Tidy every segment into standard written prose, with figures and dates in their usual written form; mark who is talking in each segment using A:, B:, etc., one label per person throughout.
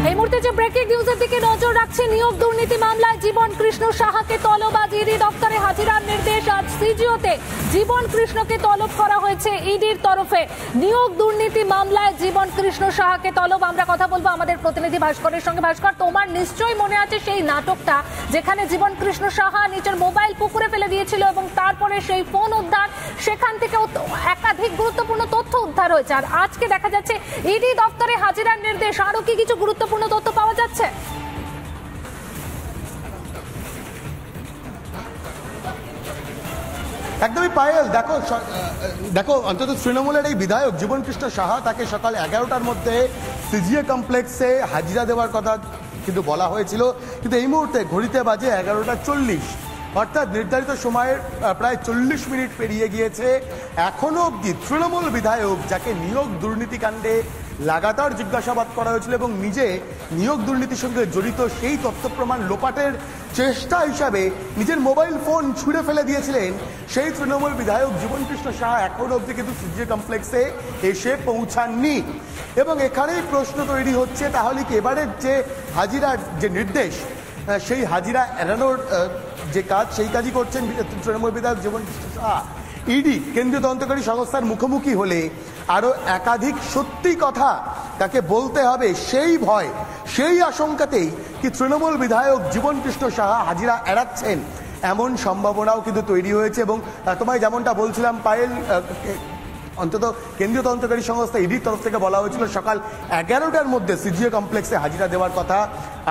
A: এই মুহূর্তে যে ব্রেকিং নিউজের দিকে নজর রাখছে, নিয়োগ দুর্নীতি মামলায় জীবন কৃষ্ণ সাহাকে তলব। আজ ইডি দপ্তরে হাজিরার নির্দেশ। আজ সিজিওতে জীবন কৃষ্ণকে তলব করা হয়েছে ইডির তরফে। নিয়োগ দুর্নীতি মামলায় জীবন কৃষ্ণ সাহাকে তলব। আমরা কথা বলবো আমাদের প্রতিনিধি ভাস্করের সঙ্গে। ভাস্কর, তোমার নিশ্চয়ই মনে আছে সেই নাটকটা যেখানে জীবন কৃষ্ণ সাহা নিজের মোবাইল পুকুরে ফেলে দিয়েছিল এবং তারপরে সেই ফোন উদ্ধার, সেখান থেকে একাধিক গুরুত্বপূর্ণ তথ্য উদ্ধার হয়েছে। আর আজকে দেখা যাচ্ছে ইডি দপ্তরে হাজিরার নির্দেশ। আরো কি কিছু গুরুত্বপূর্ণ তথ্য পাওয়া যাচ্ছে?
B: একদমই পায়েল, দেখো অন্তত তৃণমূলের এই বিধায়ক জীবন কৃষ্ণ সাহা, তাকে সকাল 11টার মধ্যে সিজিএ কমপ্লেক্সে হাজিরা দেওয়ার কথা কিন্তু বলা হয়েছিল, কিন্তু এই মুহূর্তে ঘড়িতে বাজে 11:40, অর্থাৎ নির্ধারিত সময়ের প্রায় 40 মিনিট পেরিয়ে গিয়েছে। এখনো অবধি তৃণমূল বিধায়ক, যাকে নিয়োগ দুর্নীতিকাণ্ডে লাগাতার জিজ্ঞাসাবাদ করা হয়েছিল এবং নিজে নিয়োগ দুর্নীতির সঙ্গে জড়িত সেই তথ্য প্রমাণ লোপাটের চেষ্টা হিসাবে নিজের মোবাইল ফোন ছুঁড়ে ফেলে দিয়েছিলেন, সেই তৃণমূল বিধায়ক জীবন কৃষ্ণ সাহা এখনো অবধি কিন্তু সিজিএ কমপ্লেক্সে এসে পৌঁছাননি। এবং এখানেই প্রশ্ন তৈরি হচ্ছে, তাহলে কি এবারের যে হাজিরার যে নির্দেশ, সেই হাজিরা এড়ানোর যে কাজ, সেই কাজই করছেন তৃণমূল বিধায়ক জীবন কৃষ্ণ সাহা। ইডি কেন্দ্রীয় তদন্তকারী সংস্থার মুখোমুখি হলে আরো একাধিক সত্যি কথা তাকে বলতে হবে, সেই ভয়, সেই আশঙ্কাতেই কি তৃণমূল বিধায়ক জীবন কৃষ্ণ সাহা হাজিরা এড়াচ্ছেন, এমন সম্ভাবনাও কিন্তু তৈরি হয়েছে। এবং তোমায় যেমনটা বলছিলাম পায়েল, অন্তত কেন্দ্রীয় তদন্তকারী সংস্থা ইডির তরফ থেকে বলা হয়েছিল সকাল 11টার মধ্যে সিজিএ কমপ্লেক্সে হাজিরা দেওয়ার কথা।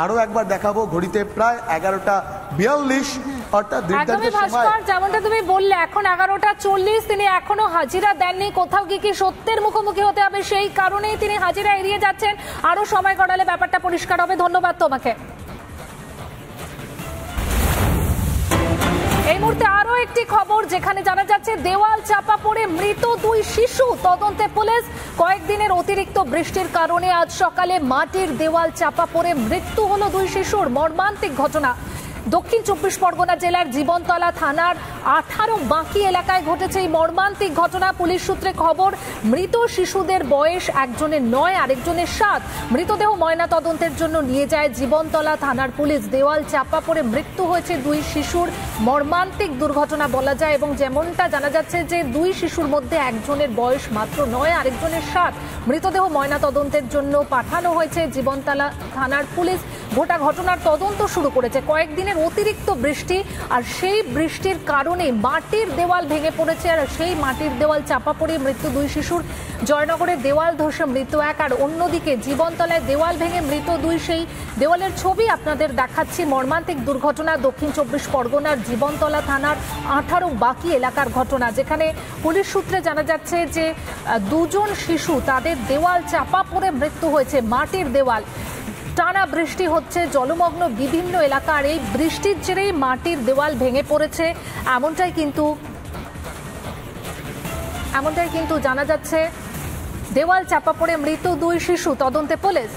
B: আরো একবার দেখাবো, ঘড়িতে প্রায় 11:42, অর্থাৎ
A: যেমনটা তুমি বললে এখন 11:40, তিনি এখনো হাজিরা দেননি। কোথাও কি সত্যের মুখোমুখি হতে হবে, সেই কারণেই তিনি হাজিরা এড়িয়ে যাচ্ছেন। আরো সময় গড়ালে ব্যাপারটা পরিষ্কার হবে। ধন্যবাদ তোমাকে। এই মুহূর্তে আরো একটি খবর, যেখানে জানা যাচ্ছে দেওয়াল চাপা পড়ে মৃত 2 শিশু। তদন্তে পুলিশ। কয়েকদিনের অতিরিক্ত বৃষ্টির কারণে আজ সকালে মাটির দেওয়াল চাপা পড়ে মৃত্যু হলো 2 শিশুর। মর্মান্তিক ঘটনা দক্ষিণ 24 পরগনা জেলার জীবনতলা থানার 18 বাকি এলাকায় ঘটেছে এই মর্মান্তিক ঘটনা। পুলিশ সূত্রে খবর, মৃত শিশুদের বয়স একজনের 9, আরেকজনের 7। মৃতদেহ ময়না তদন্তের জন্য নিয়ে যায় জীবনতলা থানার পুলিশ। দেওয়াল চাপা পড়ে মৃত্যু হয়েছে 2 শিশুর। মর্মান্তিক দুর্ঘটনা বলা যায়। এবং যেমনটা জানা যাচ্ছে যে 2 শিশুর মধ্যে একজনের বয়স মাত্র 9, আরেকজনের 7। মৃতদেহ ময়না তদন্তের জন্য পাঠানো হয়েছে জীবনতলা থানার পুলিশ। গোটা ঘটনার তদন্ত শুরু করেছে। কয়েকদিনের অতিরিক্ত বৃষ্টি, আর সেই বৃষ্টির কারণে মাটির দেওয়াল ভেঙে পড়েছে, আর সেই মাটির দেওয়াল চাপা পড়ে মৃত্যু 2 শিশুর। জয়নগরের দেওয়াল ধসে মৃত্যু 1, আর অন্যদিকে জীবনতলায় দেওয়াল ভেঙে মৃত 2। সেই দেওয়ালের ছবি আপনাদের দেখাচ্ছি। মর্মান্তিক দুর্ঘটনা দক্ষিণ 24 পরগনার জীবনতলা থানার 18 বাকি এলাকার ঘটনা, যেখানে পুলিশ সূত্রে জানা যাচ্ছে যে 2 জন শিশু, তাদের দেওয়াল চাপা পড়ে মৃত্যু হয়েছে। মাটির দেওয়াল, টানা বৃষ্টি হচ্ছে, জলমগ্ন বিভিন্ন এলাকার এই বৃষ্টির জেরেই মাটির দেওয়াল ভেঙে পড়েছে, এমনটাই কিন্তু জানা যাচ্ছে। দেওয়াল চাপা পড়ে মৃত 2 শিশু। তদন্তে পুলিশ।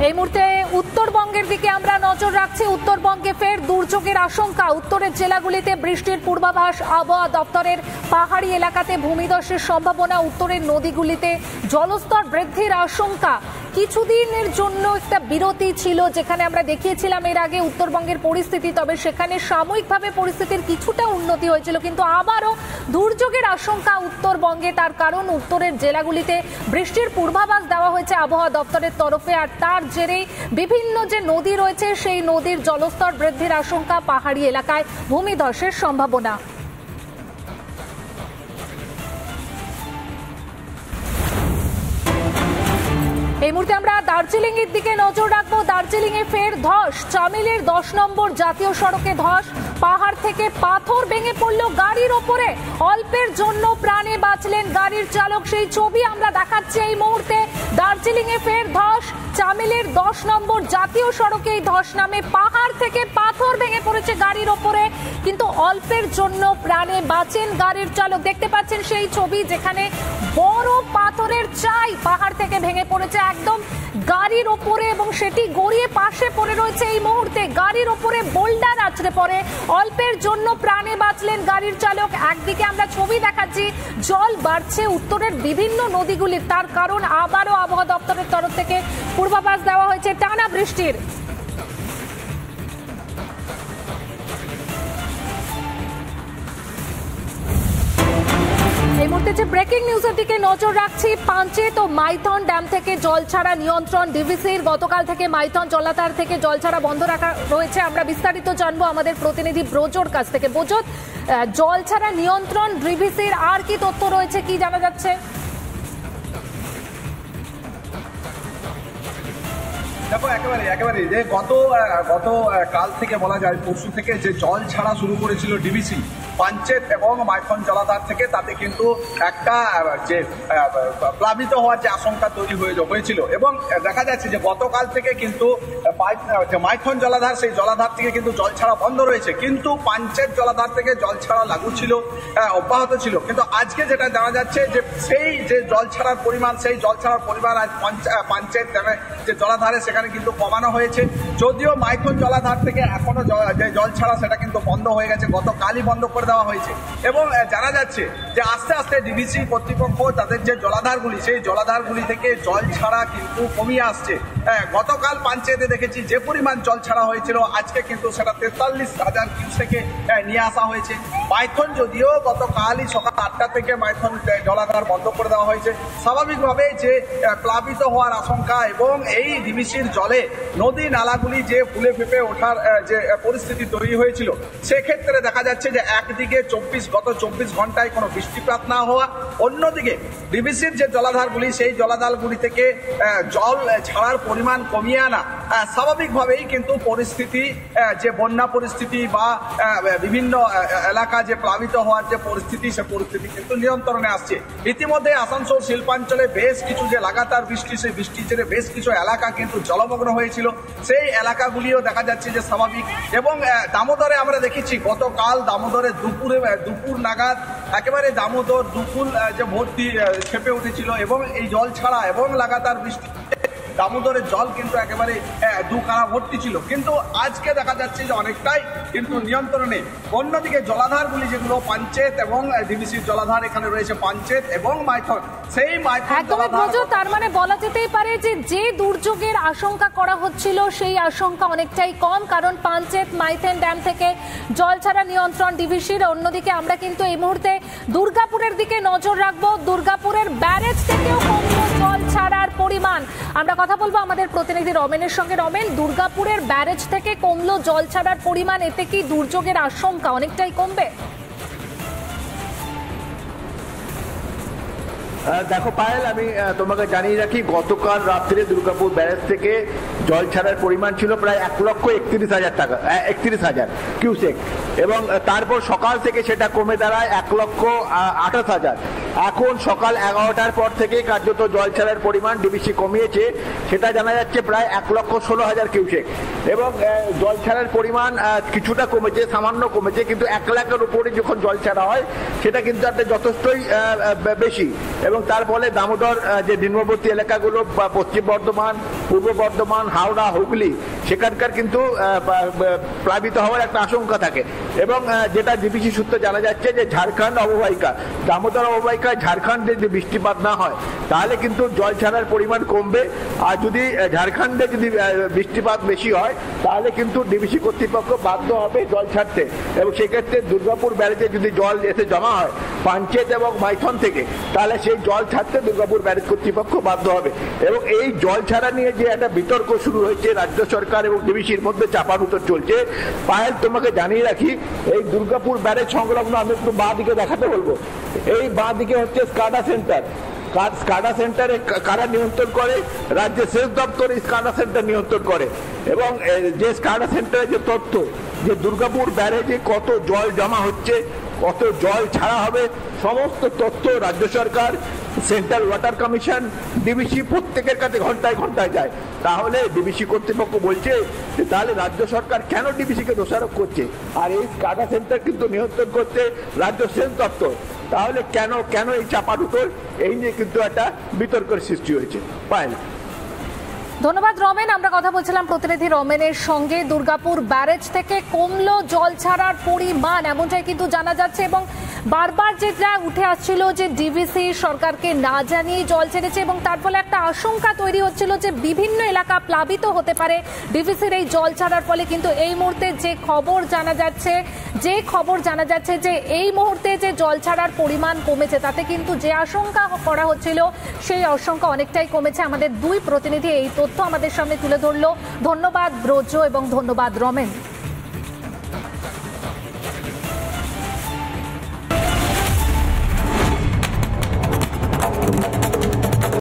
A: এই মুহূর্তে উত্তরবঙ্গের দিকে আমরা নজর রাখছি। উত্তরবঙ্গে ফের দুর্যোগের আশঙ্কা। উত্তরের জেলাগুলিতে বৃষ্টির পূর্বাভাস। আবহাওয়া দপ্তরের পাহাড়ি এলাকাতে ভূমিধসের সম্ভাবনা। উত্তরের নদীগুলিতে জলস্তর বৃদ্ধির আশঙ্কা। কিছুদিনের জন্য একটা বিরতি ছিল, যেখানে আমরা দেখিয়েছিলাম এর আগে উত্তরবঙ্গের পরিস্থিতি, তবে সেখানে সাময়িকভাবে পরিস্থিতির কিছুটা উন্নতি হয়েছিল, কিন্তু আবারও দুর্যোগের আশঙ্কা উত্তরবঙ্গে। তার কারণ উত্তরের জেলাগুলিতে বৃষ্টির পূর্বাভাস দেওয়া হয়েছে আবহাওয়া দপ্তরের তরফে, আর তার জেরে বিভিন্ন যে নদী রয়েছে সেই নদীর জলস্তর বৃদ্ধির আশঙ্কা। পাহাড়ি এলাকায় ভূমিধসের সম্ভাবনা। এই মুহূর্তে আমরা দার্জিলিং এর দিকে নজর রাখবো। দার্জিলিং এ ফের ধস। চামেলির 10 নম্বর জাতীয় সড়কে ধস। পাহাড় থেকে পাথর ভেঙে পড়ল গাড়ির ওপরে। অল্পের জন্য প্রাণে বাঁচলেন গাড়ির চালক, সেই ছবি আমরা দেখাচ্ছি এই মুহূর্তে। দার্জিলিং এ ফের ধস। চামেলির 10 নম্বর জাতীয় সড়কে এই ধস নামে। পাহাড় থেকে পাথর ভেঙে পড়েছে গাড়ির ওপরে, কিন্তু অল্পের জন্য প্রাণে বাঁচেন গাড়ির চালক। দেখতে পাচ্ছেন সেই ছবি, যেখানে বড় পাথরের চাই পাহাড় থেকে ভেঙে পড়েছে। একদম গাড়ির ওপরে এবং সেটি গড়িয়ে পাশে পড়ে রয়েছে। এই মুহূর্তে গাড়ির ওপরে বোল্ডার আছড়ে পড়ে, অল্পের জন্য প্রাণে বাঁচলেন গাড়ির চালক। একদিকে আমরা ছবি দেখাচ্ছি, জল বাড়ছে উত্তরের বিভিন্ন নদীগুলির, তার কারণ আবারও আবহাওয়া দপ্তরের তরফ থেকে পূর্বাভাস দেওয়া হয়েছে টানা বৃষ্টির। এই মুহূর্তে যে ব্রেকিং নিউজের দিকে নজর রাখছি, পাঞ্চেত ও মাইথন ড্যাম থেকে জল ছাড়া নিয়ন্ত্রণ ডিভিসির। গতকাল থেকে মাইথন জলাধার থেকে জল ছাড়া বন্ধ রাখা রয়েছে। আমরা বিস্তারিত জানবো আমাদের প্রতিনিধি ব্রজোর কাছ থেকে। ব্রজোত, জল ছাড়া নিয়ন্ত্রণ ডিভিসির আর কি তথ্য রয়েছে, কি জানা যাচ্ছে?
C: দেখো, একেবারে যে গত কাল থেকে বলা যায় পরশু থেকে যে জল ছাড়া শুরু করেছিল ডিভিসি পাঞ্চেত এবং মাইথন জলাধার থেকে, তাতে কিন্তু একটা যে প্লাবিত হওয়ার যে আশঙ্কা তৈরি হয়েছিল এবং দেখা যাচ্ছে যে গতকাল থেকে কিন্তু মাইথন জলাধার, সেই জলাধার থেকে কিন্তু জল ছাড়া বন্ধ রয়েছে, কিন্তু পাঞ্চেত জলাধার থেকে জল ছাড়া লাগু ছিল, অব্যাহত ছিল। কিন্তু আজকে যেটা জানা যাচ্ছে যে সেই যে জল ছাড়ার পরিমাণ, সেই জল ছাড়ার পরিমাণ আজ পাঞ্চেত যে জলাধারে সেখানে কিন্তু কমানো হয়েছে। যদিও মাইথন জলাধার থেকে এখনো যে জল ছাড়া সেটা কিন্তু বন্ধ হয়ে গেছে, গতকালই বন্ধ করে দেওয়া হয়েছে। এবং জানা যাচ্ছে যে আস্তে আস্তে ডিভিসি কর্তৃপক্ষ তাদের যে জলাধারগুলি, সেই জলাধারগুলি থেকে জল ছাড়া কিন্তু কমিয়ে আসছে। গতকাল পাঞ্চেতে দেখেছি যে পরিমাণ জল ছাড়া হয়েছিল, আজকে কিন্তু সেটা 43,000 কিউসেকে নিয়ে আসা হয়েছে। মাইথন যদিও গতকালই সকাল 8টা থেকে মাইথন জলাধার বন্ধ করে দেওয়া হয়েছে। স্বাভাবিকভাবে যে প্লাবিত হওয়ার আশঙ্কা এবং এই ডিভিসির জলে নদী নালাগুলি যে ফুলে ফেঁপে ওঠার যে পরিস্থিতি তৈরি হয়েছিল, সেক্ষেত্রে দেখা যাচ্ছে যে একদিকে গত 24 ঘন্টায় কোনো বৃষ্টিপাত না হওয়া, অন্যদিকে ডিভিসির যে জলাধারগুলি, সেই জলাধারগুলি থেকে জল ছাড়ার পরিমাণ কমিয়ে আনা, স্বাভাবিকভাবেই কিন্তু পরিস্থিতি, যে বন্যা পরিস্থিতি বা বিভিন্ন এলাকা যে প্লাবিত হওয়ার যে পরিস্থিতি, সে পরিস্থিতি কিন্তু নিয়ন্ত্রণে আসছে। ইতিমধ্যে আসানসোল শিল্পাঞ্চলে বেশ কিছু যে লাগাতার বৃষ্টি, সেই বৃষ্টির জেরে বেশ কিছু এলাকা কিন্তু জলমগ্ন হয়েছিল, সেই এলাকাগুলিও দেখা যাচ্ছে যে স্বাভাবিক। এবং দামোদরে আমরা দেখেছি গতকাল দামোদরে দুপুর নাগাদ একেবারে দামোদর দুপুর যে ভর্তি ছেপে উঠেছিল এবং এই জল ছাড়া এবং লাগাতার বৃষ্টি দামোদরের জল কিন্তু একেবারে দুখানা ভর্তি ছিল, কিন্তু আজকে দেখা যাচ্ছে যে অনেকটাই কিন্তু নিয়ন্ত্রণে। অন্যদিকে জলাধারগুলি যেগুলো পাঞ্চেত এবং ডিভিসির জলাধার, এখানে রয়েছে পাঞ্চেত এবং মাইথন, সেই মাইথন জলাধার,
A: তার মানে বলা যেতেই পারে যে দুর্যোগের আশঙ্কা করা হচ্ছিল সেই আশঙ্কা অনেকটাই কম, কারণ পাঞ্চেত মাইথন ড্যাম থেকে জল ছাড়া নিয়ন্ত্রণ ডিভিসির। অন্যদিকে আমরা কিন্তু এই মুহূর্তে দুর্গাপুরের দিকে নজর রাখবো। দুর্গাপুরের ব্যারেজ থেকেও কমলো জল ছাড়ার পরিমাণ। আমরা কথা বলবো আমাদের প্রতিনিধি রমেনের সঙ্গে। রমেন, দুর্গাপুরের ব্যারেজ থেকে কমলো জল ছাড়ার পরিমাণ, এতে কি দুর্যোগের আশঙ্কা অনেকটাই কমবে?
D: দেখো পায়েল, আমি তোমাকে জানিয়ে রাখি, গতকাল রাত্রে দুর্গাপুর ব্যারেজ থেকে জল ছাড়ার পরিমাণ ছিল প্রায় 1,31,000 কিউসেক, এবং তারপর সকাল থেকে সেটা কমে দাঁড়ায় 1,28,000। এখন সকাল 11টার পর থেকে কার্যত জল ছাড়ার পরিমাণ ডিভিসি কমিয়েছে, সেটা জানা যাচ্ছে প্রায় 1,16,000 কিউসেক। এবং জল ছাড়ার পরিমাণ কিছুটা কমেছে, সামান্য কমেছে, কিন্তু 1 লাখের উপরে যখন জল ছাড়া হয় সেটা কিন্তু একটা যথেষ্টই বেশি। এবং তার ফলে দামোদর যে নিম্নবর্তী এলাকাগুলো, পশ্চিম বর্ধমান, পূর্ব বর্ধমান, হাওড়া, হুগলি, সেখানকার কিন্তু প্লাবিত হওয়ার একটা আশঙ্কা থাকে। এবং যেটা ডিভিসি সূত্রে জানা যাচ্ছে যে ঝাড়খণ্ড অববাহিকা, দামোদর অববাহিকায় ঝাড়খণ্ডে যদি বৃষ্টিপাত না হয় তাহলে কিন্তু জল ছাড়ার পরিমাণ কমবে, আর যদি ঝাড়খণ্ডে যদি বৃষ্টিপাত বেশি হয় তাহলে কিন্তু ডিভিসি কর্তৃপক্ষ বাধ্য হবে জল ছাড়তে। এবং সেক্ষেত্রে দুর্গাপুর ব্যারেজে যদি জল এসে জমা হয় পাঞ্চেত এবং মাইথন থেকে, তাহলে সেই জল ছাড়তে দুর্গাপুর ব্যারেজ কর্তৃপক্ষ বাধ্য হবে। এবং এই জল ছাড়া নিয়ে যে একটা বিতর্ক শুরু হয়েছে রাজ্য সরকার এবং ডিভিসির মধ্যে, চাপানুতর চলছে। পায়েল, তোমাকে জানিয়ে রাখি, এই দুর্গাপুর ব্যারেজ সংলগ্ন, আমি একটু বাঁ দিকে দেখাতে বলবো, এই বাঁ দিকে হচ্ছে স্কাডা সেন্টার। স্কাডা সেন্টারে কারা নিয়ন্ত্রণ করে? রাজ্যের সেচ দপ্তর স্কাডা সেন্টার নিয়ন্ত্রণ করে। এবং যে স্কাডা সেন্টারে যে তথ্য যে দুর্গাপুর ব্যারেজে কত জল জমা হচ্ছে, কত জল ছাড়া হবে, সমস্ত তথ্য রাজ্য সরকার, সেন্ট্রাল ওয়াটার কমিশন, ডিভিসি প্রত্যেকের কাছে ঘন্টায় ঘন্টায় যায়। তাহলে ডিভিসি কর্তৃপক্ষ বলছে যে তাহলে রাজ্য সরকার কেন ডিভিসিকে দোষারোপ করছে? আর এই স্কাডা সেন্টার কিন্তু নিয়ন্ত্রণ করছে রাজ্য সেচ দপ্তর। তাহলে কেন এই চাপানুতোর, এই নিয়ে কিন্তু একটা বিতর্কের সৃষ্টি হয়েছে। পায়েল,
A: ধন্যবাদ রমেন। আমরা কথা বলছিলাম প্রতিনিধি রমেনের সঙ্গে। দুর্গাপুর ব্যারেজ থেকে কমলো জল ছাড়ার পরিমাণ, এমনটাই কিন্তু জানা যাচ্ছে। এবং বারবার যেটা উঠে আসছিল যে ডিভিসি সরকারকে না জানিয়ে জল ছেড়েছে এবং তার ফলে একটা আশঙ্কা তৈরি হচ্ছিল যে বিভিন্ন এলাকা প্লাবিত হতে পারে ডিভিসির এই জল ছাড়ার ফলে। কিন্তু এই মুহূর্তে যে খবর জানা যাচ্ছে যে এই মুহূর্তে যে জল ছাড়ার পরিমাণ কমেছে, তাতে কিন্তু যে আশঙ্কা করা হচ্ছিল সেই আশঙ্কা অনেকটাই কমেছে। আমাদের দুই প্রতিনিধি এই তথ্য আমাদের সামনে তুলে ধরলো। ধন্যবাদ ব্রজ এবং ধন্যবাদ রমেন।